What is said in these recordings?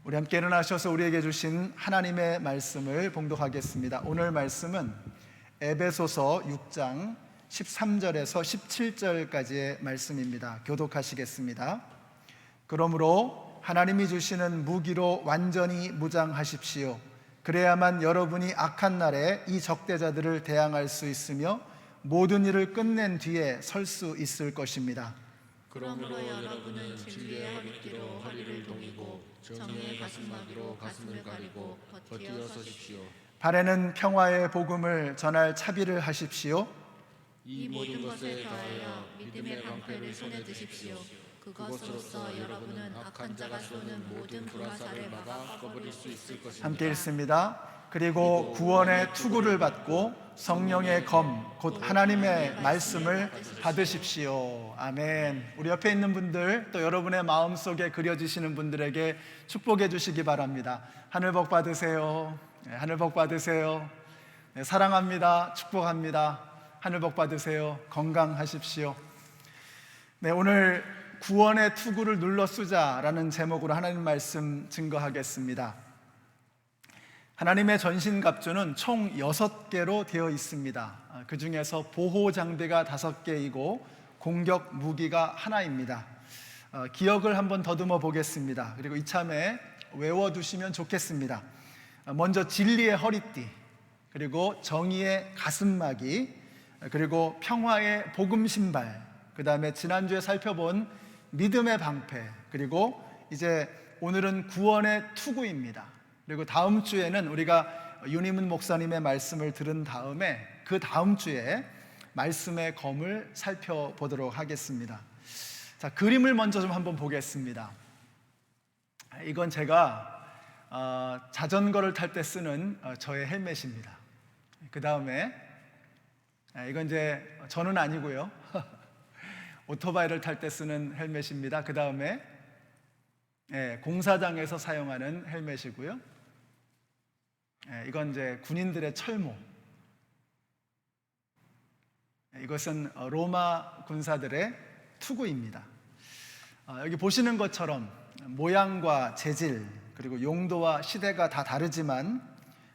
우리 함께 일어나셔서 우리에게 주신 하나님의 말씀을 봉독하겠습니다. 오늘 말씀은 에베소서 6장 13절에서 17절까지의 말씀입니다. 교독하시겠습니다. 그러므로 하나님이 주시는 무기로 완전히 무장하십시오. 그래야만 여러분이 악한 날에 이 적대자들을 대항할 수 있으며 모든 일을 끝낸 뒤에 설 수 있을 것입니다. 그러므로 여러분은 진리의 허리띠로 허리를 동이고 정의의 가슴막이로 가슴을 가리고 버티어 서십시오. 발에는 평화의 복음을 전할 차비를 하십시오. 이 모든 것에 더하여 믿음의 방패를 손에 드십시오. 그것으로써 여러분은 악한 자가 쏘는 모든 불화살을 막아 꺼버릴 수 있을 것입니다. 함께 읽습니다. 그리고 구원의 투구를 받고 성령의 검, 곧 하나님의 말씀을 받으십시오. 아멘. 우리 옆에 있는 분들, 또 여러분의 마음속에 그려지시는 분들에게 축복해 주시기 바랍니다. 하늘 복 받으세요. 하늘 복 받으세요. 사랑합니다. 축복합니다. 하늘 복 받으세요. 건강하십시오. 오늘 구원의 투구를 눌러 쓰자라는 제목으로 하나님 말씀 증거하겠습니다. 하나님의 전신갑주는 총 6개로 되어 있습니다. 그 중에서 보호 장비가 5개이고 공격 무기가 하나입니다. 기억을 한번 더듬어 보겠습니다. 그리고 이참에 외워두시면 좋겠습니다. 먼저 진리의 허리띠, 그리고 정의의 가슴막이, 그리고 평화의 복음 신발, 그 다음에 지난주에 살펴본 믿음의 방패, 그리고 이제 오늘은 구원의 투구입니다. 그리고 다음 주에는 우리가 윤희문 목사님의 말씀을 들은 다음에 그 다음 주에 말씀의 검을 살펴보도록 하겠습니다. 자, 그림을 먼저 좀 한번 보겠습니다. 이건 제가 자전거를 탈 때 쓰는 저의 헬멧입니다. 그 다음에 이건 이제 저는 아니고요. 오토바이를 탈 때 쓰는 헬멧입니다. 그 다음에 공사장에서 사용하는 헬멧이고요. 이건 이제 군인들의 철모. 이것은 로마 군사들의 투구입니다. 여기 보시는 것처럼 모양과 재질, 그리고 용도와 시대가 다 다르지만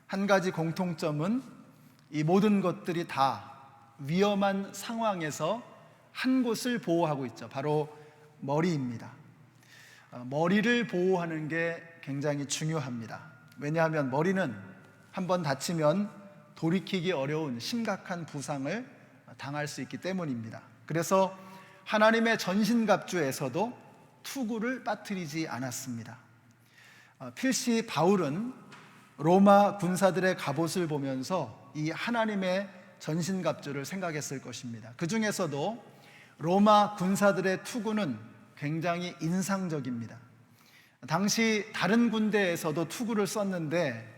한 가지 공통점은 이 모든 것들이 다 위험한 상황에서 한 곳을 보호하고 있죠. 바로 머리입니다. 머리를 보호하는 게 굉장히 중요합니다. 왜냐하면 머리는 한번 다치면 돌이키기 어려운 심각한 부상을 당할 수 있기 때문입니다. 그래서 하나님의 전신갑주에서도 투구를 빠뜨리지 않았습니다. 필시 바울은 로마 군사들의 갑옷을 보면서 이 하나님의 전신갑주를 생각했을 것입니다. 그 중에서도 로마 군사들의 투구는 굉장히 인상적입니다. 당시 다른 군대에서도 투구를 썼는데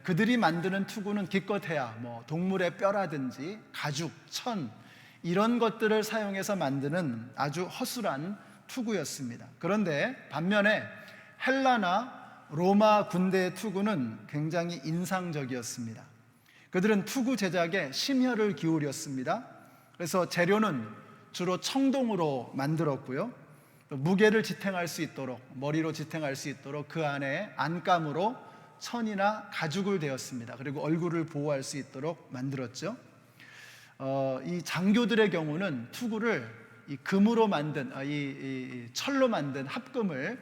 그들이 만드는 투구는 기껏해야 동물의 뼈라든지 가죽, 천 이런 것들을 사용해서 만드는 아주 허술한 투구였습니다. 그런데 반면에 헬라나 로마 군대의 투구는 굉장히 인상적이었습니다. 그들은 투구 제작에 심혈을 기울였습니다. 그래서 재료는 주로 청동으로 만들었고요. 무게를 지탱할 수 있도록, 머리로 지탱할 수 있도록 그 안에 안감으로 천이나 가죽을 대었습니다. 그리고 얼굴을 보호할 수 있도록 만들었죠. 이 장교들의 경우는 투구를 이 금으로 만든, 이 철로 만든 합금을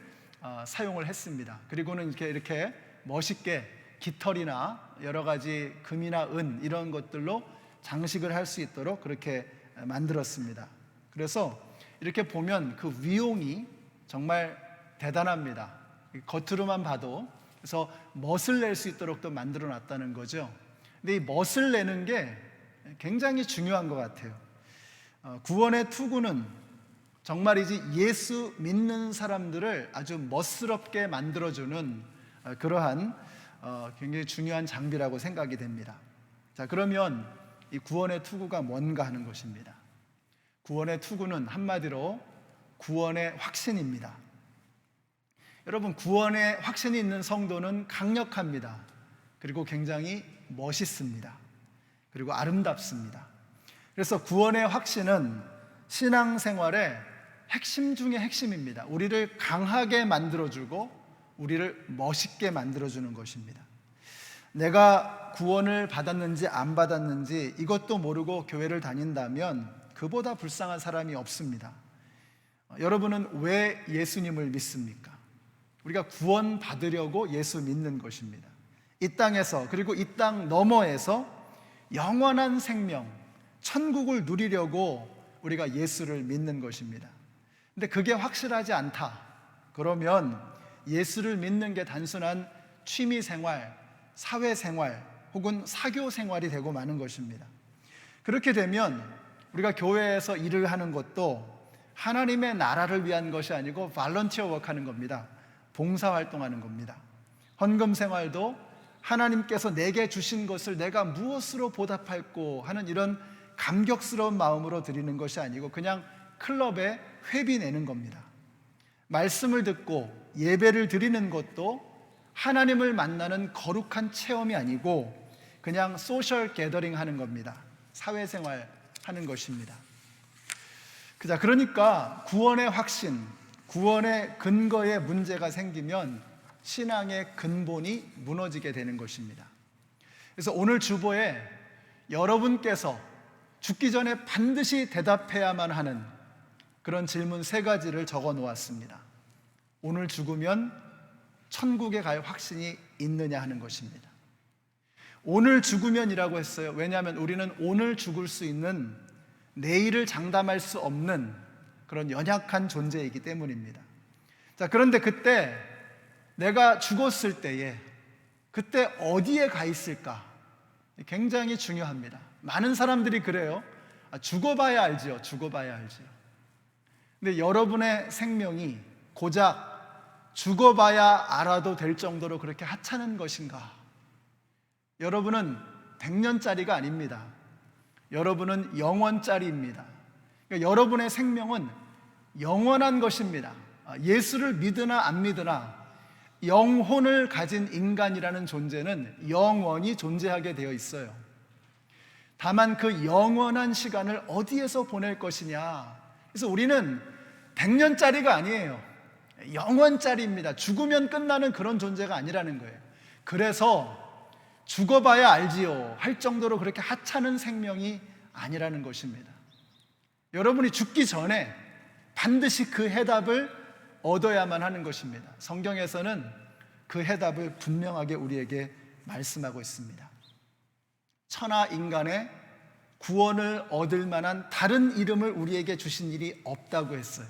사용을 했습니다. 그리고는 이렇게 멋있게 깃털이나 여러 가지 금이나 은 이런 것들로 장식을 할 수 있도록 그렇게 만들었습니다. 그래서 이렇게 보면 그 위용이 정말 대단합니다. 겉으로만 봐도. 그래서 멋을 낼 수 있도록 또 만들어 놨다는 거죠. 근데 이 멋을 내는 게 굉장히 중요한 것 같아요. 구원의 투구는 정말이지 예수 믿는 사람들을 아주 멋스럽게 만들어주는 그러한 굉장히 중요한 장비라고 생각이 됩니다. 자, 그러면 이 구원의 투구가 뭔가 하는 것입니다. 구원의 투구는 한마디로 구원의 확신입니다. 여러분, 구원의 확신이 있는 성도는 강력합니다. 그리고 굉장히 멋있습니다. 그리고 아름답습니다. 그래서 구원의 확신은 신앙생활의 핵심 중의 핵심입니다. 우리를 강하게 만들어주고 우리를 멋있게 만들어주는 것입니다. 내가 구원을 받았는지 안 받았는지 이것도 모르고 교회를 다닌다면 그보다 불쌍한 사람이 없습니다. 여러분은 왜 예수님을 믿습니까? 우리가 구원 받으려고 예수 믿는 것입니다. 이 땅에서, 그리고 이 땅 너머에서 영원한 생명, 천국을 누리려고 우리가 예수를 믿는 것입니다. 근데 그게 확실하지 않다 그러면 예수를 믿는 게 단순한 취미생활, 사회생활 혹은 사교생활이 되고 마는 것입니다. 그렇게 되면 우리가 교회에서 일을 하는 것도 하나님의 나라를 위한 것이 아니고 발런티어 워크하는 겁니다. 봉사활동하는 겁니다. 헌금생활도 하나님께서 내게 주신 것을 내가 무엇으로 보답할꼬 하는 이런 감격스러운 마음으로 드리는 것이 아니고 그냥 클럽에 회비 내는 겁니다. 말씀을 듣고 예배를 드리는 것도 하나님을 만나는 거룩한 체험이 아니고 그냥 소셜 게더링 하는 겁니다. 사회생활 하는 것입니다. 그러니까 구원의 확신, 구원의 근거에 문제가 생기면 신앙의 근본이 무너지게 되는 것입니다. 그래서 오늘 주보에 여러분께서 죽기 전에 반드시 대답해야만 하는 그런 질문 3가지를 적어 놓았습니다. 오늘 죽으면 천국에 갈 확신이 있느냐 하는 것입니다. 오늘 죽으면이라고 했어요. 왜냐하면 우리는 오늘 죽을 수 있는, 내일을 장담할 수 없는 그런 연약한 존재이기 때문입니다. 자, 그런데 그때 내가 죽었을 때에 그때 어디에 가 있을까? 굉장히 중요합니다. 많은 사람들이 그래요. 죽어봐야 알지요. 죽어봐야 알지요. 근데 여러분의 생명이 고작 죽어봐야 알아도 될 정도로 그렇게 하찮은 것인가? 여러분은 100년짜리가 아닙니다. 여러분은 영원짜리입니다. 그러니까 여러분의 생명은 영원한 것입니다. 예수를 믿으나 안 믿으나 영혼을 가진 인간이라는 존재는 영원히 존재하게 되어 있어요. 다만 그 영원한 시간을 어디에서 보낼 것이냐. 그래서 우리는 100년짜리가 아니에요. 영원짜리입니다. 죽으면 끝나는 그런 존재가 아니라는 거예요. 그래서 죽어봐야 알지요 할 정도로 그렇게 하찮은 생명이 아니라는 것입니다. 여러분이 죽기 전에 반드시 그 해답을 얻어야만 하는 것입니다. 성경에서는 그 해답을 분명하게 우리에게 말씀하고 있습니다. 천하 인간의 구원을 얻을 만한 다른 이름을 우리에게 주신 일이 없다고 했어요.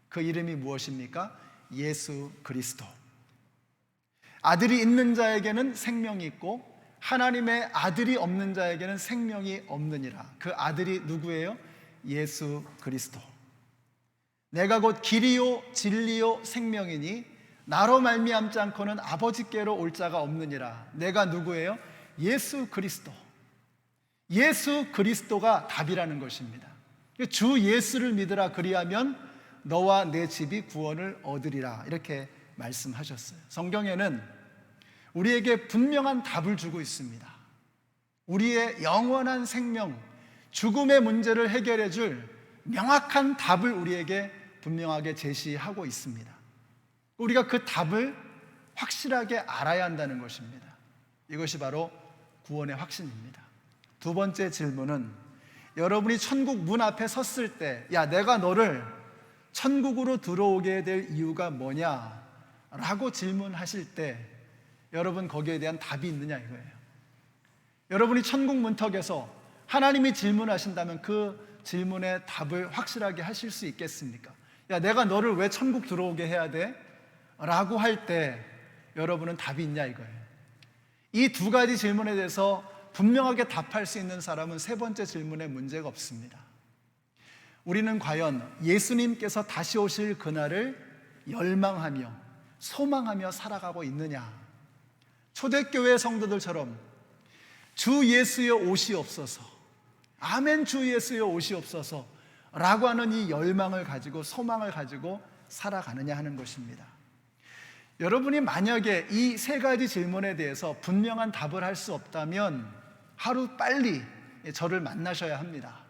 그 이름이 무엇입니까? 예수 그리스도. 아들이 있는 자에게는 생명이 있고 하나님의 아들이 없는 자에게는 생명이 없느니라. 그 아들이 누구예요? 예수 그리스도. 내가 곧 길이요 진리요 생명이니 나로 말미암지 않고는 아버지께로 올 자가 없느니라. 내가 누구예요? 예수 그리스도. 예수 그리스도가 답이라는 것입니다. 주 예수를 믿으라 그리하면 너와 내 집이 구원을 얻으리라 이렇게 말씀하셨어요. 성경에는 우리에게 분명한 답을 주고 있습니다. 우리의 영원한 생명, 죽음의 문제를 해결해 줄 명확한 답을 우리에게 분명하게 제시하고 있습니다. 우리가 그 답을 확실하게 알아야 한다는 것입니다. 이것이 바로 구원의 확신입니다. 2번째 질문은 여러분이 천국 문 앞에 섰을 때, 야, 내가 너를 천국으로 들어오게 될 이유가 뭐냐? 라고 질문하실 때 여러분 거기에 대한 답이 있느냐 이거예요. 여러분이 천국 문턱에서 하나님이 질문하신다면 그 질문의 답을 확실하게 하실 수 있겠습니까? 야, 내가 너를 왜 천국 들어오게 해야 돼? 라고 할 때 여러분은 답이 있냐 이거예요. 이 2가지 질문에 대해서 분명하게 답할 수 있는 사람은 3번째 질문에 문제가 없습니다. 우리는 과연 예수님께서 다시 오실 그날을 열망하며 소망하며 살아가고 있느냐? 초대교회 성도들처럼 주 예수여 오시옵소서, 아멘 주 예수여 오시옵소서 라고 하는 이 열망을 가지고 소망을 가지고 살아가느냐 하는 것입니다. 여러분이 만약에 이 3가지 질문에 대해서 분명한 답을 할 수 없다면 하루 빨리 저를 만나셔야 합니다.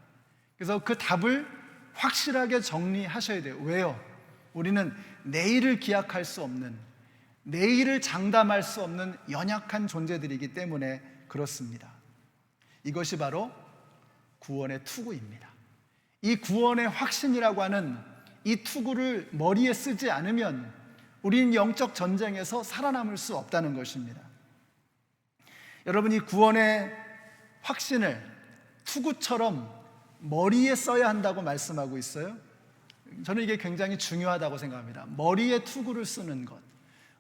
그래서 그 답을 확실하게 정리하셔야 돼요. 왜요? 우리는 내일을 기약할 수 없는, 내일을 장담할 수 없는 연약한 존재들이기 때문에 그렇습니다. 이것이 바로 구원의 투구입니다. 이 구원의 확신이라고 하는 이 투구를 머리에 쓰지 않으면 우리는 영적 전쟁에서 살아남을 수 없다는 것입니다. 여러분, 이 구원의 확신을 투구처럼 머리에 써야 한다고 말씀하고 있어요. 저는 이게 굉장히 중요하다고 생각합니다. 머리에 투구를 쓰는 것,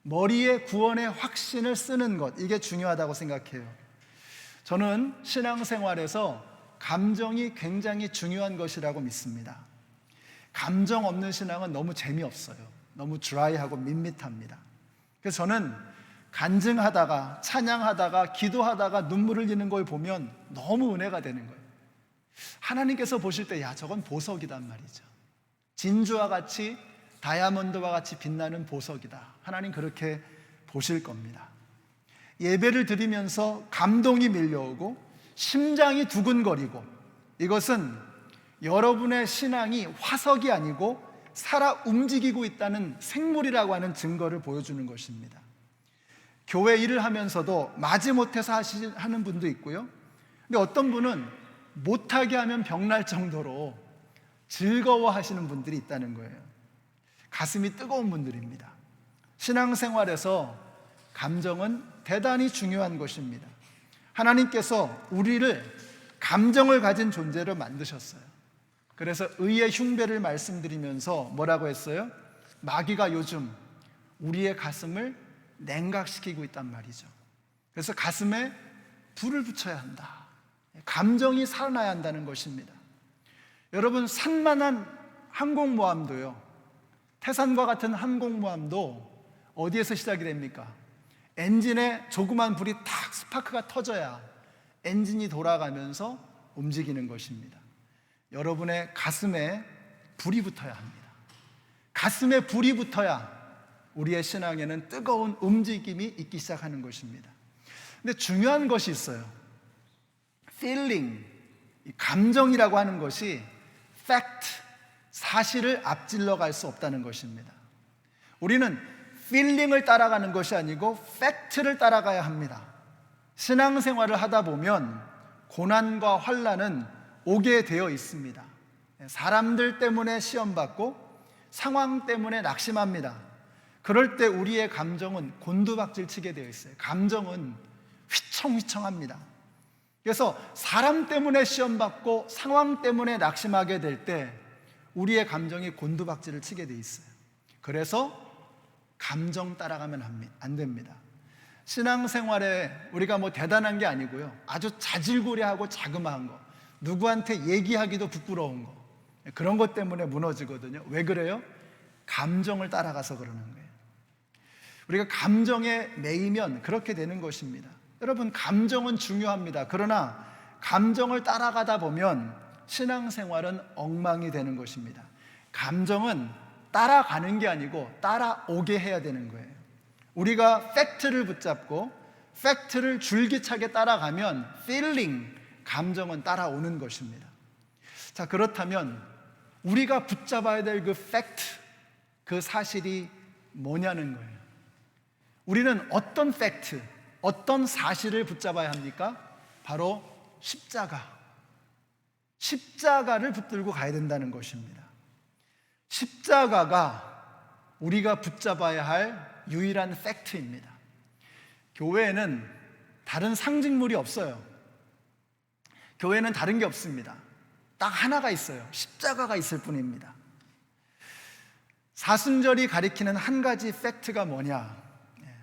머리에 구원의 확신을 쓰는 것, 이게 중요하다고 생각해요. 저는 신앙생활에서 감정이 굉장히 중요한 것이라고 믿습니다. 감정 없는 신앙은 너무 재미없어요. 너무 드라이하고 밋밋합니다. 그래서 저는 간증하다가, 찬양하다가, 기도하다가 눈물을 흘리는 걸 보면 너무 은혜가 되는 거예요. 하나님께서 보실 때, 야, 저건 보석이단 말이죠. 진주와 같이, 다이아몬드와 같이 빛나는 보석이다. 하나님 그렇게 보실 겁니다. 예배를 드리면서 감동이 밀려오고 심장이 두근거리고, 이것은 여러분의 신앙이 화석이 아니고 살아 움직이고 있다는 생물이라고 하는 증거를 보여주는 것입니다. 교회 일을 하면서도 마지못해서 하는 분도 있고요. 근데 어떤 분은 못하게 하면 병날 정도로 즐거워하시는 분들이 있다는 거예요. 가슴이 뜨거운 분들입니다. 신앙생활에서 감정은 대단히 중요한 것입니다. 하나님께서 우리를 감정을 가진 존재로 만드셨어요. 그래서 의의 흉배를 말씀드리면서 뭐라고 했어요? 마귀가 요즘 우리의 가슴을 냉각시키고 있단 말이죠. 그래서 가슴에 불을 붙여야 한다. 감정이 살아나야 한다는 것입니다. 여러분, 산만한 항공모함도요, 태산과 같은 항공모함도 어디에서 시작이 됩니까? 엔진에 조그만 불이 탁 스파크가 터져야 엔진이 돌아가면서 움직이는 것입니다. 여러분의 가슴에 불이 붙어야 합니다. 가슴에 불이 붙어야 우리의 신앙에는 뜨거운 움직임이 있기 시작하는 것입니다. 근데 중요한 것이 있어요. feeling, 감정이라고 하는 것이 fact, 사실을 앞질러 갈 수 없다는 것입니다. 우리는 feeling을 따라가는 것이 아니고 fact를 따라가야 합니다. 신앙생활을 하다 보면 고난과 환난은 오게 되어 있습니다. 사람들 때문에 시험받고 상황 때문에 낙심합니다. 그럴 때 우리의 감정은 곤두박질 치게 되어 있어요. 감정은 휘청휘청합니다. 그래서 사람 때문에 시험받고 상황 때문에 낙심하게 될 때 우리의 감정이 곤두박질을 치게 되어 있어요. 그래서 감정 따라가면 안 됩니다. 신앙생활에 우리가 뭐 대단한 게 아니고요, 아주 자질구레하고 자그마한 거, 누구한테 얘기하기도 부끄러운 거, 그런 것 때문에 무너지거든요. 왜 그래요? 감정을 따라가서 그러는 거예요. 우리가 감정에 매이면 그렇게 되는 것입니다. 여러분, 감정은 중요합니다. 그러나 감정을 따라가다 보면 신앙생활은 엉망이 되는 것입니다. 감정은 따라가는 게 아니고 따라오게 해야 되는 거예요. 우리가 팩트를 붙잡고 팩트를 줄기차게 따라가면 feeling, 감정은 따라오는 것입니다. 자, 그렇다면 우리가 붙잡아야 될 그 팩트, 그 사실이 뭐냐는 거예요. 우리는 어떤 팩트, 어떤 사실을 붙잡아야 합니까? 바로 십자가를 붙들고 가야 된다는 것입니다. 십자가가 우리가 붙잡아야 할 유일한 팩트입니다. 교회에는 다른 상징물이 없어요. 교회는 다른 게 없습니다. 딱 하나가 있어요. 십자가가 있을 뿐입니다. 사순절이 가리키는 한 가지 팩트가 뭐냐?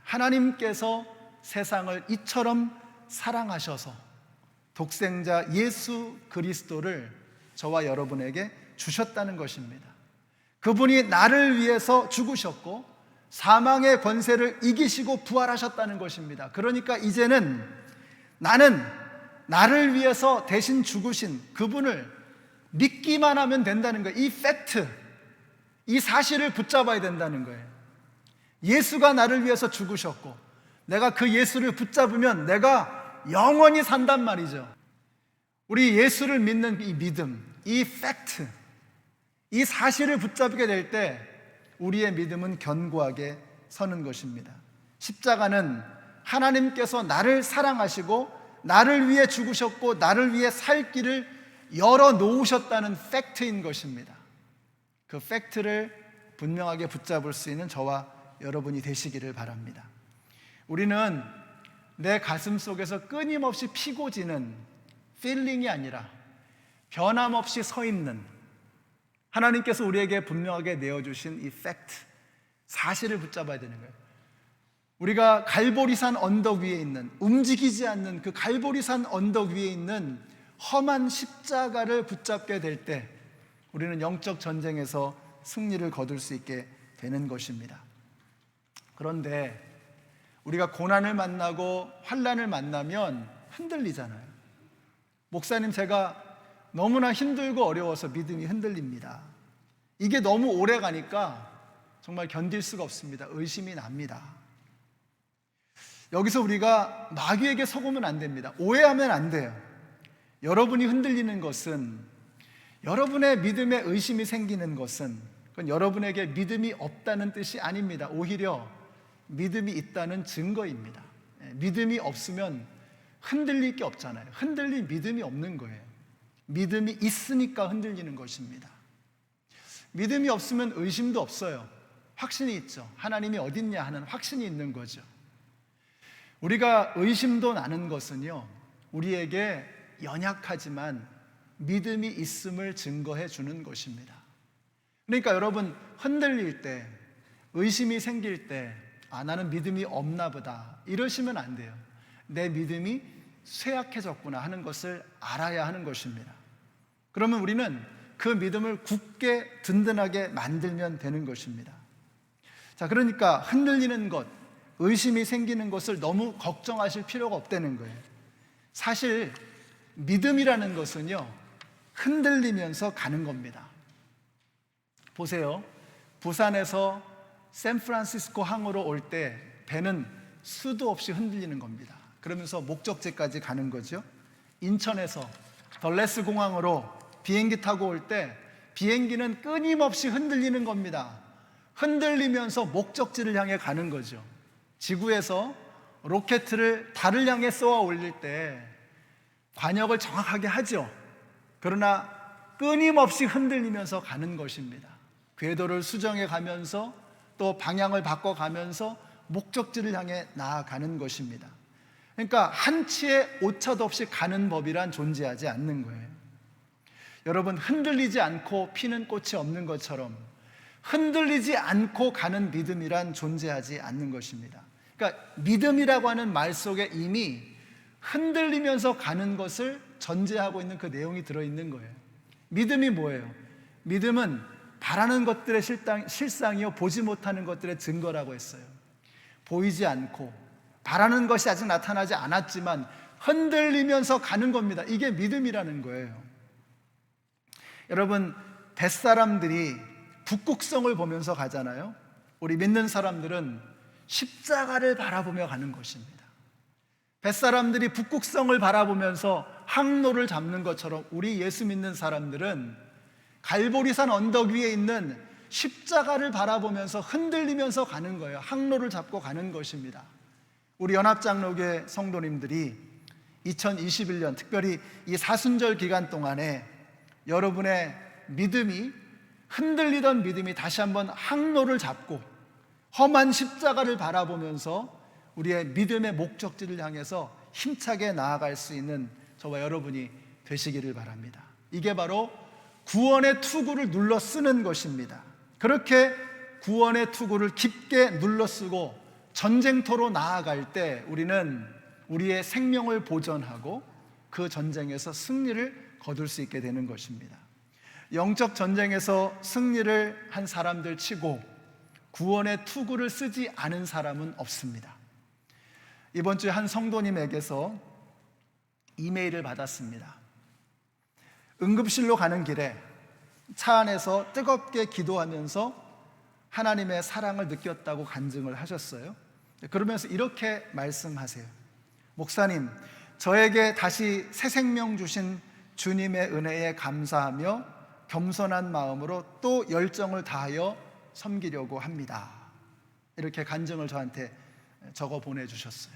하나님께서 세상을 이처럼 사랑하셔서 독생자 예수 그리스도를 저와 여러분에게 주셨다는 것입니다. 그분이 나를 위해서 죽으셨고 사망의 권세를 이기시고 부활하셨다는 것입니다. 그러니까 이제는 나는 나를 위해서 대신 죽으신 그분을 믿기만 하면 된다는 거예요. 이 팩트, 이 사실을 붙잡아야 된다는 거예요. 예수가 나를 위해서 죽으셨고 내가 그 예수를 붙잡으면 내가 영원히 산단 말이죠. 우리 예수를 믿는 이 믿음, 이 팩트, 이 사실을 붙잡게 될 때 우리의 믿음은 견고하게 서는 것입니다. 십자가는 하나님께서 나를 사랑하시고 나를 위해 죽으셨고 나를 위해 살 길을 열어놓으셨다는 팩트인 것입니다. 그 팩트를 분명하게 붙잡을 수 있는 저와 여러분이 되시기를 바랍니다. 우리는 내 가슴 속에서 끊임없이 피고 지는 필링이 아니라 변함없이 서 있는 하나님께서 우리에게 분명하게 내어주신 이 팩트, 사실을 붙잡아야 되는 거예요. 우리가 갈보리산 언덕 위에 있는, 움직이지 않는 그 갈보리산 언덕 위에 있는 험한 십자가를 붙잡게 될 때 우리는 영적 전쟁에서 승리를 거둘 수 있게 되는 것입니다. 그런데 우리가 고난을 만나고 환난을 만나면 흔들리잖아요. 목사님, 제가 너무나 힘들고 어려워서 믿음이 흔들립니다. 이게 너무 오래 가니까 정말 견딜 수가 없습니다. 의심이 납니다. 여기서 우리가 마귀에게 속으면 안 됩니다. 오해하면 안 돼요. 여러분이 흔들리는 것은, 여러분의 믿음에 의심이 생기는 것은 그건 여러분에게 믿음이 없다는 뜻이 아닙니다. 오히려 믿음이 있다는 증거입니다. 믿음이 없으면 흔들릴 게 없잖아요. 흔들릴 믿음이 없는 거예요. 믿음이 있으니까 흔들리는 것입니다. 믿음이 없으면 의심도 없어요. 확신이 있죠. 하나님이 어딨냐 하는 확신이 있는 거죠. 우리가 의심도 나는 것은요, 우리에게 연약하지만 믿음이 있음을 증거해 주는 것입니다. 그러니까 여러분, 흔들릴 때, 의심이 생길 때, 나는 믿음이 없나 보다 이러시면 안 돼요. 내 믿음이 쇠약해졌구나 하는 것을 알아야 하는 것입니다. 그러면 우리는 그 믿음을 굳게 든든하게 만들면 되는 것입니다. 자, 그러니까 흔들리는 것, 의심이 생기는 것을 너무 걱정하실 필요가 없다는 거예요. 사실 믿음이라는 것은요, 흔들리면서 가는 겁니다. 보세요. 부산에서 샌프란시스코 항으로 올 때 배는 수도 없이 흔들리는 겁니다. 그러면서 목적지까지 가는 거죠. 인천에서 덜레스 공항으로 비행기 타고 올 때 비행기는 끊임없이 흔들리는 겁니다. 흔들리면서 목적지를 향해 가는 거죠. 지구에서 로켓을 달을 향해 쏘아 올릴 때 관역을 정확하게 하죠. 그러나 끊임없이 흔들리면서 가는 것입니다. 궤도를 수정해 가면서 또 방향을 바꿔가면서 목적지를 향해 나아가는 것입니다. 그러니까 한치의 오차도 없이 가는 법이란 존재하지 않는 거예요. 여러분, 흔들리지 않고 피는 꽃이 없는 것처럼 흔들리지 않고 가는 믿음이란 존재하지 않는 것입니다. 그러니까 믿음이라고 하는 말 속에 이미 흔들리면서 가는 것을 전제하고 있는 그 내용이 들어있는 거예요. 믿음이 뭐예요? 믿음은 바라는 것들의 실상이요 보지 못하는 것들의 증거라고 했어요. 보이지 않고 바라는 것이 아직 나타나지 않았지만 흔들리면서 가는 겁니다. 이게 믿음이라는 거예요. 여러분, 뱃사람들이 북극성을 보면서 가잖아요. 우리 믿는 사람들은 십자가를 바라보며 가는 것입니다. 뱃사람들이 북극성을 바라보면서 항로를 잡는 것처럼 우리 예수 믿는 사람들은 갈보리산 언덕 위에 있는 십자가를 바라보면서 흔들리면서 가는 거예요. 항로를 잡고 가는 것입니다. 우리 연합장로교회 성도님들이 2021년 특별히 이 사순절 기간 동안에 여러분의 믿음이, 흔들리던 믿음이 다시 한번 항로를 잡고 험한 십자가를 바라보면서 우리의 믿음의 목적지를 향해서 힘차게 나아갈 수 있는 저와 여러분이 되시기를 바랍니다. 이게 바로 구원의 투구를 눌러 쓰는 것입니다. 그렇게 구원의 투구를 깊게 눌러 쓰고 전쟁터로 나아갈 때 우리는 우리의 생명을 보존하고 그 전쟁에서 승리를 거둘 수 있게 되는 것입니다. 영적 전쟁에서 승리를 한 사람들 치고 구원의 투구를 쓰지 않은 사람은 없습니다. 이번 주에 한 성도님에게서 이메일을 받았습니다. 응급실로 가는 길에 차 안에서 뜨겁게 기도하면서 하나님의 사랑을 느꼈다고 간증을 하셨어요. 그러면서 이렇게 말씀하세요. 목사님, 저에게 다시 새 생명 주신 주님의 은혜에 감사하며 겸손한 마음으로 또 열정을 다하여 섬기려고 합니다. 이렇게 간증을 저한테 적어 보내주셨어요.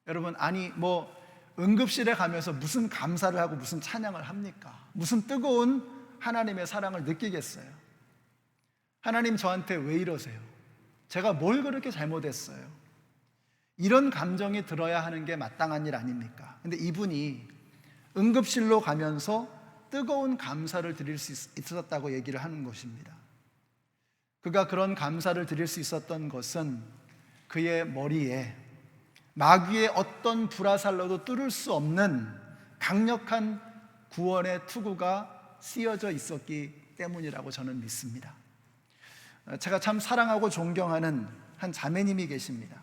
여러분, 아니 뭐 응급실에 가면서 무슨 감사를 하고 무슨 찬양을 합니까? 무슨 뜨거운 하나님의 사랑을 느끼겠어요? 하나님 저한테 왜 이러세요? 제가 뭘 그렇게 잘못했어요? 이런 감정이 들어야 하는 게 마땅한 일 아닙니까? 근데 이분이 응급실로 가면서 뜨거운 감사를 드릴 수 있었다고 얘기를 하는 것입니다. 그가 그런 감사를 드릴 수 있었던 것은 그의 머리에 마귀의 어떤 불화살로도 뚫을 수 없는 강력한 구원의 투구가 쓰여져 있었기 때문이라고 저는 믿습니다. 제가 참 사랑하고 존경하는 한 자매님이 계십니다.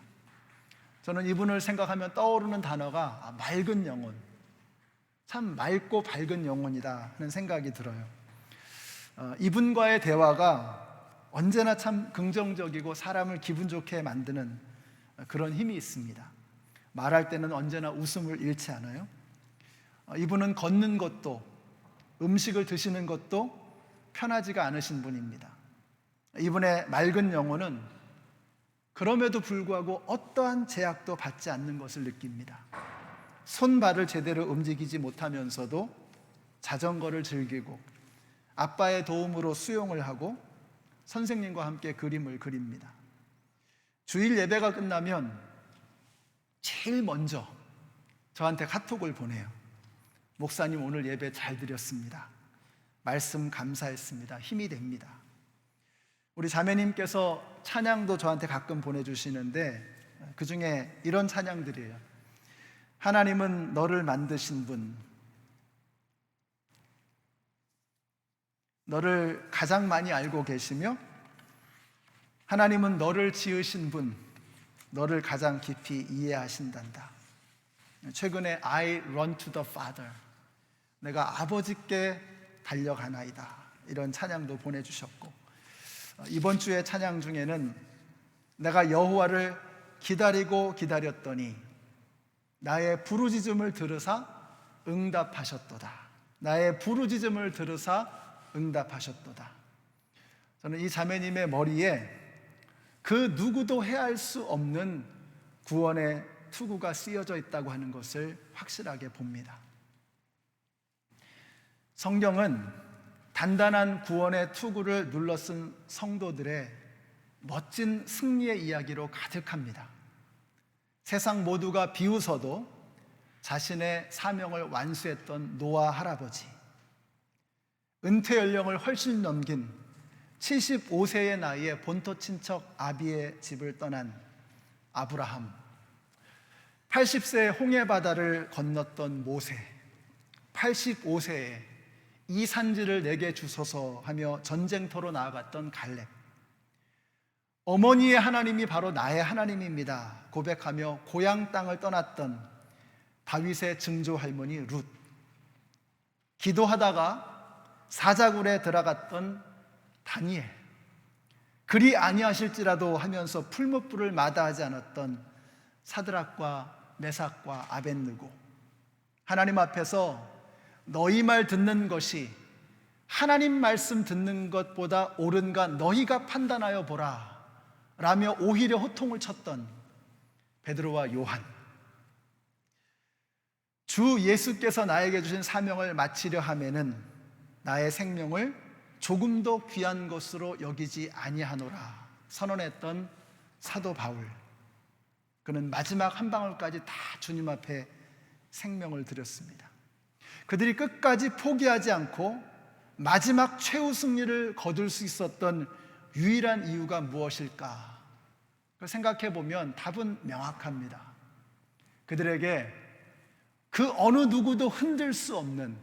저는 이분을 생각하면 떠오르는 단어가 맑은 영혼, 참 맑고 밝은 영혼이다 하는 생각이 들어요. 이분과의 대화가 언제나 참 긍정적이고 사람을 기분 좋게 만드는 그런 힘이 있습니다. 말할 때는 언제나 웃음을 잃지 않아요. 이분은 걷는 것도 음식을 드시는 것도 편하지가 않으신 분입니다. 이분의 맑은 영혼은 그럼에도 불구하고 어떠한 제약도 받지 않는 것을 느낍니다. 손발을 제대로 움직이지 못하면서도 자전거를 즐기고 아빠의 도움으로 수영을 하고 선생님과 함께 그림을 그립니다. 주일 예배가 끝나면 제일 먼저 저한테 카톡을 보내요. 목사님, 오늘 예배 잘 드렸습니다. 말씀 감사했습니다. 힘이 됩니다. 우리 자매님께서 찬양도 저한테 가끔 보내주시는데 그 중에 이런 찬양들이에요. 하나님은 너를 만드신 분, 너를 가장 많이 알고 계시며 하나님은 너를 지으신 분, 너를 가장 깊이 이해하신단다. 최근에 I run to the Father, 내가 아버지께 달려가나이다, 이런 찬양도 보내주셨고, 이번 주의 찬양 중에는 내가 여호와를 기다리고 기다렸더니 나의 부르짖음을 들으사 응답하셨도다. 나의 부르짖음을 들으사 응답하셨도다. 저는 이 자매님의 머리에 그 누구도 헤아릴 수 없는 구원의 투구가 쓰여져 있다고 하는 것을 확실하게 봅니다. 성경은 단단한 구원의 투구를 눌러쓴 성도들의 멋진 승리의 이야기로 가득합니다. 세상 모두가 비웃어도 자신의 사명을 완수했던 노아 할아버지, 은퇴 연령을 훨씬 넘긴 75세의 나이에 본토 친척 아비의 집을 떠난 아브라함, 80세에 홍해 바다를 건넜던 모세, 85세에 이 산지를 내게 주소서 하며 전쟁터로 나아갔던 갈렙, 어머니의 하나님이 바로 나의 하나님입니다 고백하며 고향 땅을 떠났던 다윗의 증조 할머니 룻, 기도하다가 사자굴에 들어갔던 다니엘, 그리 아니하실지라도 하면서 풀무불을 마다하지 않았던 사드락과 메삭과 아벳느고, 하나님 앞에서 너희 말 듣는 것이 하나님 말씀 듣는 것보다 옳은가 너희가 판단하여 보라 라며 오히려 호통을 쳤던 베드로와 요한, 주 예수께서 나에게 주신 사명을 마치려 하면은 나의 생명을 조금도 귀한 것으로 여기지 아니하노라 선언했던 사도 바울, 그는 마지막 한 방울까지 다 주님 앞에 생명을 드렸습니다. 그들이 끝까지 포기하지 않고 마지막 최후 승리를 거둘 수 있었던 유일한 이유가 무엇일까? 생각해 보면 답은 명확합니다. 그들에게 그 어느 누구도 흔들 수 없는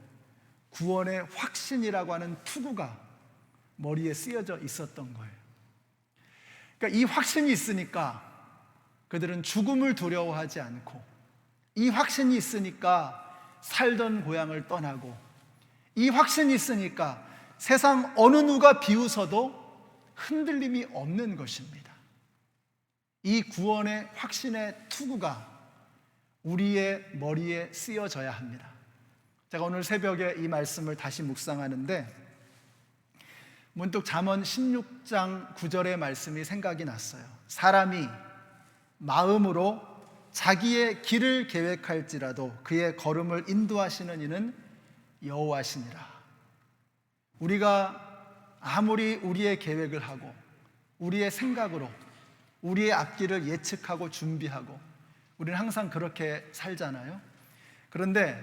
구원의 확신이라고 하는 투구가 머리에 쓰여져 있었던 거예요. 그러니까 이 확신이 있으니까 그들은 죽음을 두려워하지 않고, 이 확신이 있으니까 살던 고향을 떠나고, 이 확신이 있으니까 세상 어느 누가 비웃어도 흔들림이 없는 것입니다. 이 구원의 확신의 투구가 우리의 머리에 쓰여져야 합니다. 제가 오늘 새벽에 이 말씀을 다시 묵상하는데 문득 잠언 16장 9절의 말씀이 생각이 났어요. 사람이 마음으로 자기의 길을 계획할지라도 그의 걸음을 인도하시는 이는 여호와시니라. 우리가 아무리 우리의 계획을 하고 우리의 생각으로 우리의 앞길을 예측하고 준비하고 우리는 항상 그렇게 살잖아요. 그런데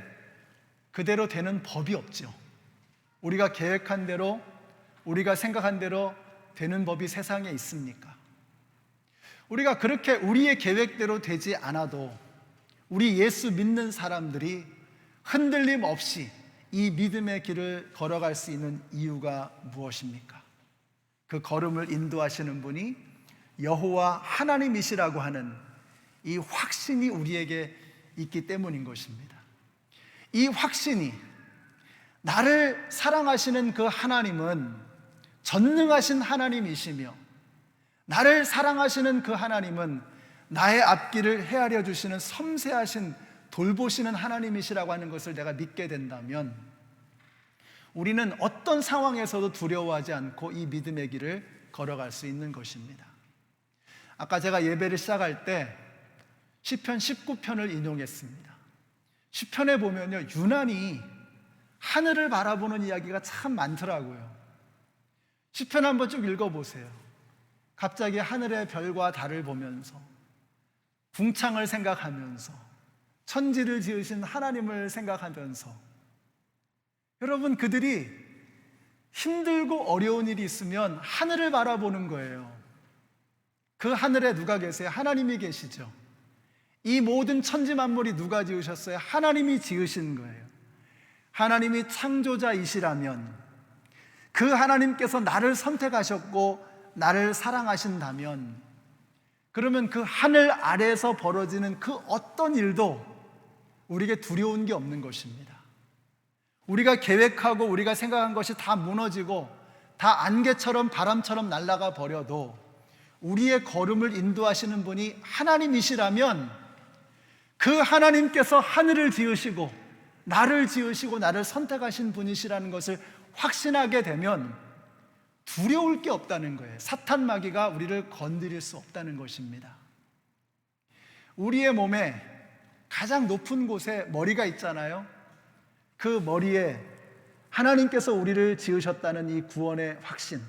그대로 되는 법이 없죠. 우리가 계획한 대로 우리가 생각한 대로 되는 법이 세상에 있습니까? 우리가 그렇게 우리의 계획대로 되지 않아도 우리 예수 믿는 사람들이 흔들림 없이 이 믿음의 길을 걸어갈 수 있는 이유가 무엇입니까? 그 걸음을 인도하시는 분이 여호와 하나님이시라고 하는 이 확신이 우리에게 있기 때문인 것입니다. 이 확신이, 나를 사랑하시는 그 하나님은 전능하신 하나님이시며 나를 사랑하시는 그 하나님은 나의 앞길을 헤아려 주시는 섬세하신 돌보시는 하나님이시라고 하는 것을 내가 믿게 된다면 우리는 어떤 상황에서도 두려워하지 않고 이 믿음의 길을 걸어갈 수 있는 것입니다. 아까 제가 예배를 시작할 때 시편 19편을 인용했습니다. 시편에 보면요, 유난히 하늘을 바라보는 이야기가 참 많더라고요. 시편 한번 쭉 읽어보세요. 갑자기 하늘의 별과 달을 보면서 궁창을 생각하면서 천지를 지으신 하나님을 생각하면서, 여러분, 그들이 힘들고 어려운 일이 있으면 하늘을 바라보는 거예요. 그 하늘에 누가 계세요? 하나님이 계시죠. 이 모든 천지 만물이 누가 지으셨어요? 하나님이 지으신 거예요. 하나님이 창조자이시라면, 그 하나님께서 나를 선택하셨고 나를 사랑하신다면, 그러면 그 하늘 아래에서 벌어지는 그 어떤 일도 우리에게 두려운 게 없는 것입니다. 우리가 계획하고 우리가 생각한 것이 다 무너지고 다 안개처럼 바람처럼 날아가 버려도 우리의 걸음을 인도하시는 분이 하나님이시라면, 그 하나님께서 하늘을 지으시고 나를 지으시고 나를 선택하신 분이시라는 것을 확신하게 되면 두려울 게 없다는 거예요. 사탄 마귀가 우리를 건드릴 수 없다는 것입니다. 우리의 몸에 가장 높은 곳에 머리가 있잖아요. 그 머리에 하나님께서 우리를 지으셨다는 이 구원의 확신,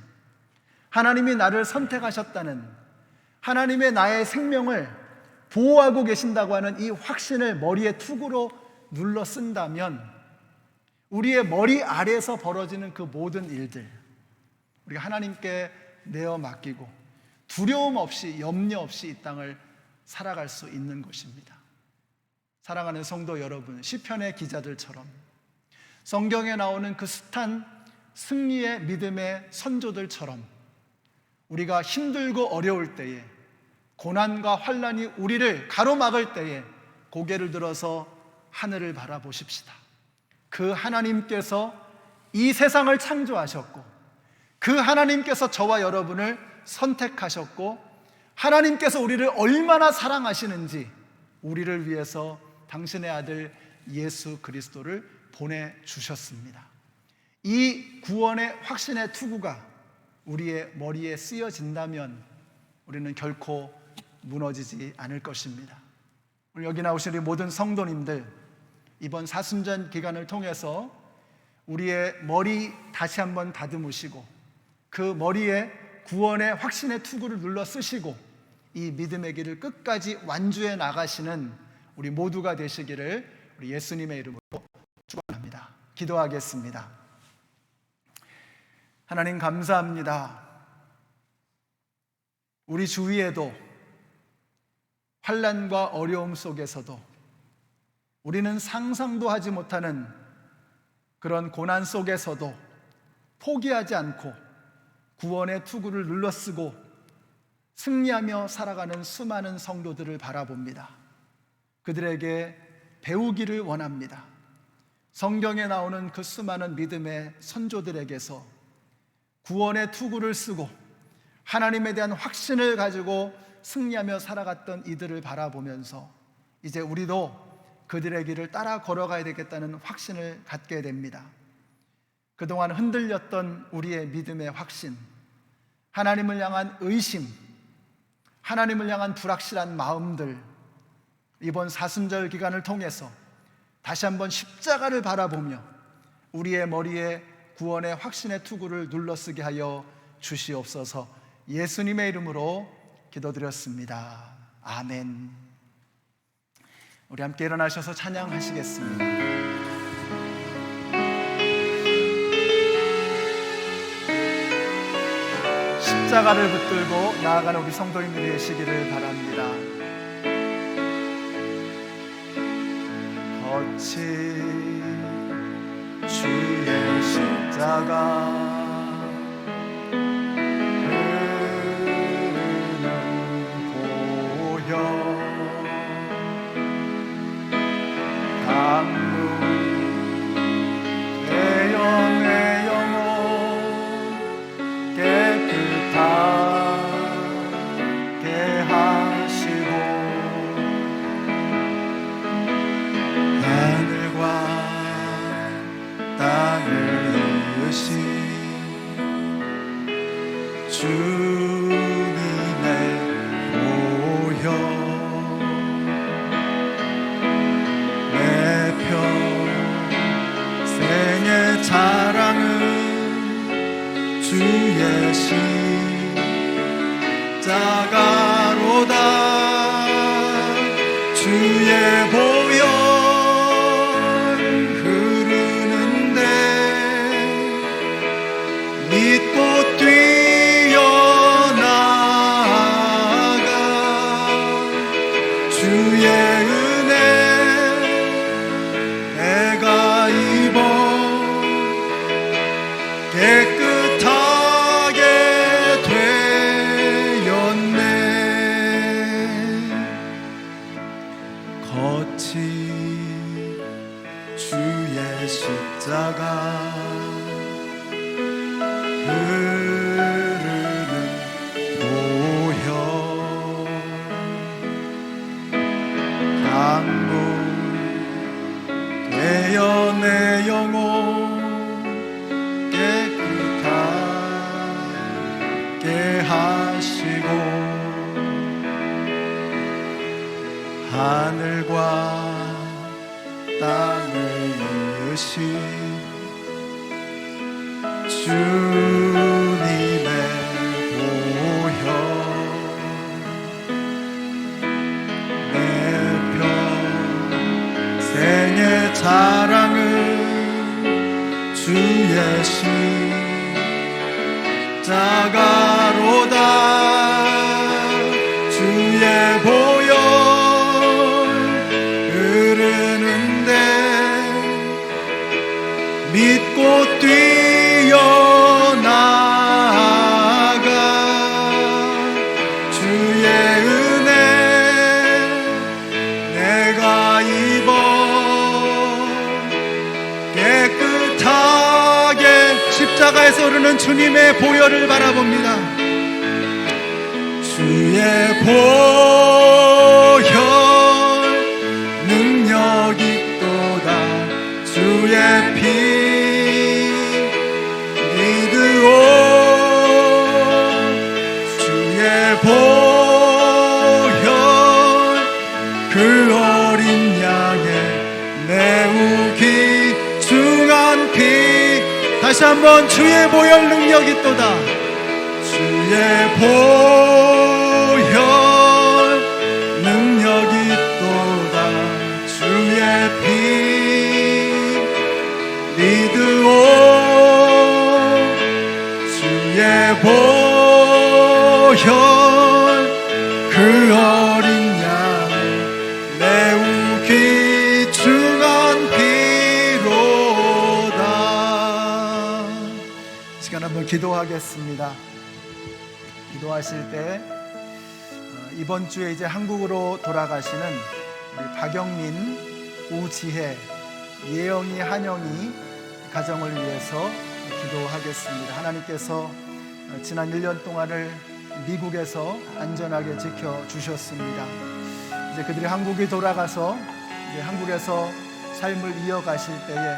하나님이 나를 선택하셨다는, 하나님의 나의 생명을 보호하고 계신다고 하는 이 확신을 머리에 투구로 눌러 쓴다면 우리의 머리 아래에서 벌어지는 그 모든 일들 우리가 하나님께 내어 맡기고 두려움 없이 염려 없이 이 땅을 살아갈 수 있는 것입니다. 사랑하는 성도 여러분, 시편의 기자들처럼 성경에 나오는 그 숱한 승리의 믿음의 선조들처럼 우리가 힘들고 어려울 때에, 고난과 환난이 우리를 가로막을 때에 고개를 들어서 하늘을 바라보십시다. 그 하나님께서 이 세상을 창조하셨고 그 하나님께서 저와 여러분을 선택하셨고 하나님께서 우리를 얼마나 사랑하시는지 우리를 위해서 당신의 아들 예수 그리스도를 보내주셨습니다. 이 구원의 확신의 투구가 우리의 머리에 쓰여진다면 우리는 결코 무너지지 않을 것입니다. 오늘 여기 나오신 우리 모든 성도님들, 이번 사순절 기간을 통해서 우리의 머리 다시 한번 다듬으시고 그 머리에 구원의 확신의 투구를 눌러 쓰시고 이 믿음의 길을 끝까지 완주해 나가시는 우리 모두가 되시기를 우리 예수님의 이름으로 축원합니다. 기도하겠습니다. 하나님 감사합니다. 우리 주위에도 환난과 어려움 속에서도 우리는 상상도 하지 못하는 그런 고난 속에서도 포기하지 않고 구원의 투구를 눌러쓰고 승리하며 살아가는 수많은 성도들을 바라봅니다. 그들에게 배우기를 원합니다. 성경에 나오는 그 수많은 믿음의 선조들에게서 구원의 투구를 쓰고 하나님에 대한 확신을 가지고 승리하며 살아갔던 이들을 바라보면서 이제 우리도 그들의 길을 따라 걸어가야 되겠다는 확신을 갖게 됩니다. 그동안 흔들렸던 우리의 믿음의 확신, 하나님을 향한 의심, 하나님을 향한 불확실한 마음들, 이번 사순절 기간을 통해서 다시 한번 십자가를 바라보며 우리의 머리에 구원의 확신의 투구를 눌러쓰게 하여 주시옵소서. 예수님의 이름으로 기도드렸습니다. 아멘. 우리 함께 일어나셔서 찬양하시겠습니다. 십자가를 붙들고 나아가는 우리 성도님들이 되시기를 바랍니다. 거친 주의 십자가 주의 십자가로다. 주의 보혈 흐르는데 믿고 뛰어나가. 주의 은혜 내가 입어 깨끗하게 되었네. 거친 주의 십자가 흐르는 보혈 강물되어 내 영혼 하시고 하늘과 땅을 이으신 주님의 보혈 내 평생의 자랑은 주의 십자가로다. 주의 보혈 흐르는데 믿고 뛰어나가. 주의 은혜 내가 입어 깨끗하게. 십자가에서 흐르는 주님의 보혈을 바라봅니다. 주의 보혈 능력 있도다. 주의 피 믿으오. 주의 보혈 그 어린 양의 매우 귀중한 피. 다시 한번 주의 보혈 능력 있도다. 주의 보혈 능력 있도다. 주의 피 믿으오. 주의 보혈 그 어린 양의 매우 귀중한 피로다. 시간 한번 기도하겠습니다. 기도하실 때 이번 주에 이제 한국으로 돌아가시는 우리 박영민, 우지혜, 예영이, 한영이 가정을 위해서 기도하겠습니다. 하나님께서 지난 1년 동안을 미국에서 안전하게 지켜주셨습니다. 이제 그들이 한국에 돌아가서 이제 한국에서 삶을 이어가실 때에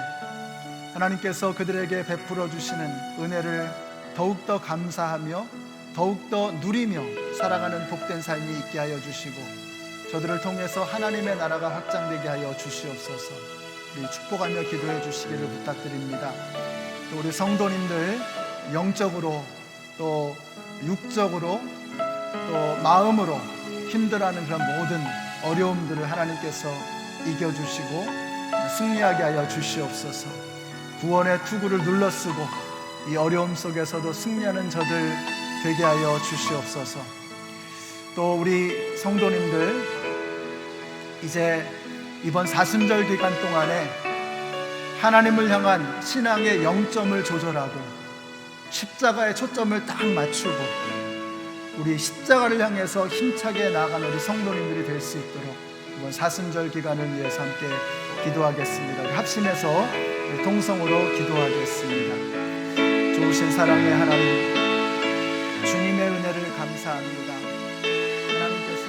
하나님께서 그들에게 베풀어 주시는 은혜를 더욱더 감사하며 더욱더 누리며 살아가는 복된 삶이 있게 하여 주시고 저들을 통해서 하나님의 나라가 확장되게 하여 주시옵소서. 우리 축복하며 기도해 주시기를 부탁드립니다. 또 우리 성도님들 영적으로 또 육적으로 또 마음으로 힘들어하는 그런 모든 어려움들을 하나님께서 이겨주시고 승리하게 하여 주시옵소서. 구원의 투구를 눌러쓰고 이 어려움 속에서도 승리하는 저들 되게 하여 주시옵소서. 또 우리 성도님들 이제 이번 사순절 기간 동안에 하나님을 향한 신앙의 영점을 조절하고 십자가의 초점을 딱 맞추고 우리 십자가를 향해서 힘차게 나아가는 우리 성도님들이 될 수 있도록 이번 사순절 기간을 위해서 함께 기도하겠습니다. 우리 합심해서 우리 동성으로 기도하겠습니다. 좋으신 사랑의 하나님, 주님의 은혜를 감사합니다. 하나님께서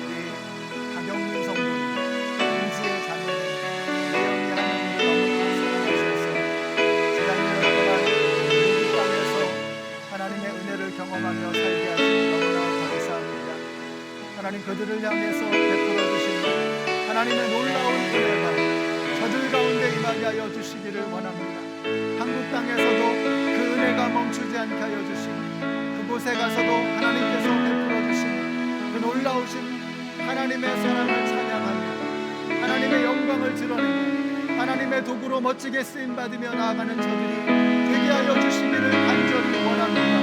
우리 박영민 성도님, 은지의 자매님, 예영이 하나님을 너무나 사랑하셔서 지난년 동안 우리 땅에서 하나님의 은혜를 경험하며 살게 하시니 너무나 감사합니다. 하나님, 그들을 향해서 베풀어 주신 하나님의 놀라운 은혜가 저들 가운데 임하게 하여 주시기를 원합니다. 한국 땅에서도 그 은혜가 멈추지 않게 하여 주시고 그곳에 가서도 하나님께서 베풀어 주신 그 놀라우신 하나님의 사랑을 찬양하며 하나님의 영광을 드러내며 하나님의 도구로 멋지게 쓰임받으며 나아가는 저들이 되게 하여 주시기를 간절히 원합니다.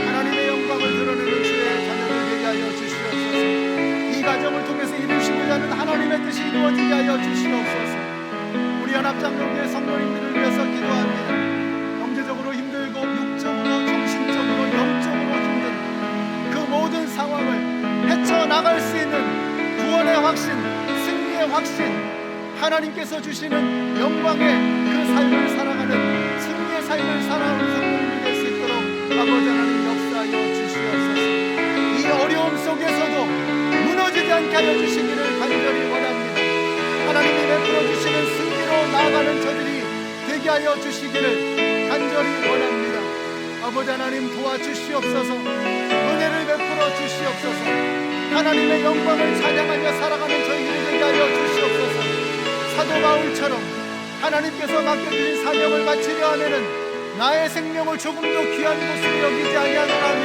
하나님의 영광을 드러내는 주의 자녀들 되게 하여 주시옵소서. 이 가정을 통해서 이루시고자 하는 하나님의 뜻이 이루어지게 하여 주시옵소서. 우리 연합장로교회 성도님들을 위해서 기도합니다. 경제적으로 힘들고 육적으로 정신적으로 영적으로 힘든 그 모든 상황을 헤쳐나갈 수 있는 구원의 확신, 승리의 확신, 하나님께서 주시는 영광의 그 삶을 살아가는 승리의 삶을 살아오는 성도님이 될 수 있도록 아버지 하나님 역사하여 주시옵소서. 이 어려움 속에서도 무너지지 않게 하여 주시기를 간절히 원합니다. 하나님이 베풀어 주시는 승리로 나아가는 저들이 되게 하여 주시기를 간절히 원합니다. 아버지 하나님 도와주시옵소서. 은혜를 베풀어 주시옵소서. 하나님의 영광을 찬양하며 살아가는 저희들이 되게 하여 주시옵소서. 사도 바울처럼 하나님께서 맡겨주신 사명을 마치려 하면은 나의 생명을 조금도 귀한 것으로 여기지 아니하노라며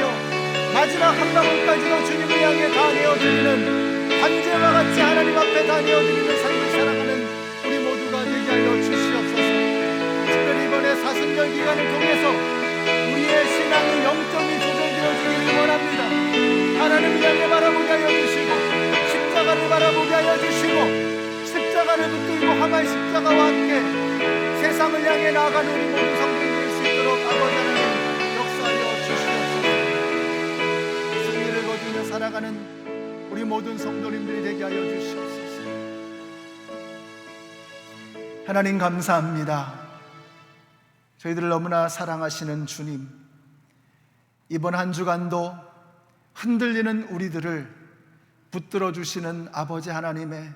마지막 한 방울까지도 주님을 향해 다 내어드리는 황제와 같이 하나님 앞에 다 내어드리는 삶을 살아가는 우리 모두가 되게 하여 주시옵소서. 특별히 이번에 사순절 기간을 통해서 우리의 신앙의 영점이 조절되어지기를 원합니다. 하나님을 향해 바라보게 하여 주시고 십자가를 바라보게 하여 주시고 십자가를 붙들고 하나의 십자가와 함께 세상을 향해 나아가는 우리 모두 성도들이 될 수 있도록 아버지 하나님 역사하여 주시옵소서. 승리를 거두며 살아가는 우리 모든 성도님들이 되게 하여 주시옵소서. 하나님 감사합니다. 저희들을 너무나 사랑하시는 주님, 이번 한 주간도 흔들리는 우리들을 붙들어 주시는 아버지 하나님의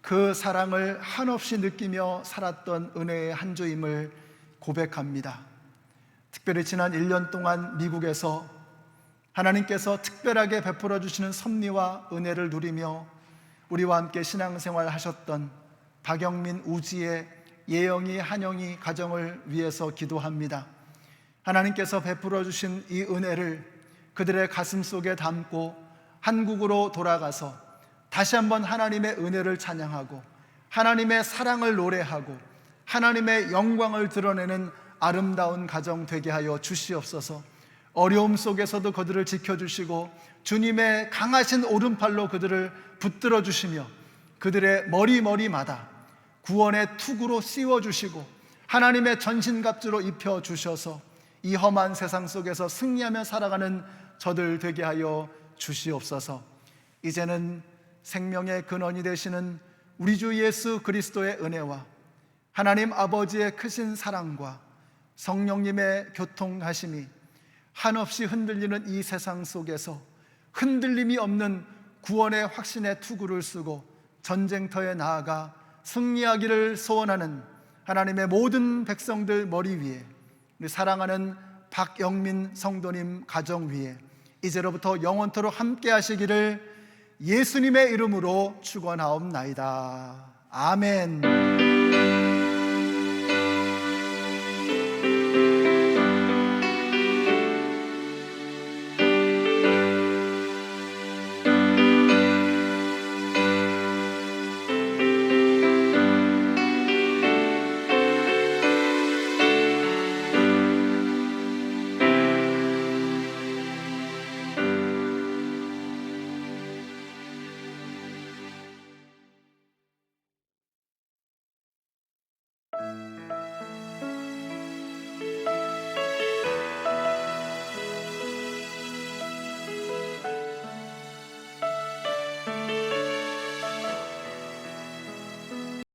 그 사랑을 한없이 느끼며 살았던 은혜의 한 주임을 고백합니다. 특별히 지난 1년 동안 미국에서 하나님께서 특별하게 베풀어 주시는 섭리와 은혜를 누리며 우리와 함께 신앙생활 하셨던 박영민, 우지의, 예영이, 한영이 가정을 위해서 기도합니다. 하나님께서 베풀어 주신 이 은혜를 그들의 가슴 속에 담고 한국으로 돌아가서 다시 한번 하나님의 은혜를 찬양하고 하나님의 사랑을 노래하고 하나님의 영광을 드러내는 아름다운 가정 되게 하여 주시옵소서. 어려움 속에서도 그들을 지켜주시고 주님의 강하신 오른팔로 그들을 붙들어 주시며 그들의 머리마다 구원의 투구로 씌워주시고 하나님의 전신갑주로 입혀주셔서 이 험한 세상 속에서 승리하며 살아가는 저들 되게 하여 주시옵소서. 이제는 생명의 근원이 되시는 우리 주 예수 그리스도의 은혜와 하나님 아버지의 크신 사랑과 성령님의 교통하심이 한없이 흔들리는 이 세상 속에서 흔들림이 없는 구원의 확신의 투구를 쓰고 전쟁터에 나아가 승리하기를 소원하는 하나님의 모든 백성들 머리 위에 우리 사랑하는 박영민 성도님 가정 위에 이제로부터 영원토록 함께 하시기를 예수님의 이름으로 축원하옵나이다. 아멘.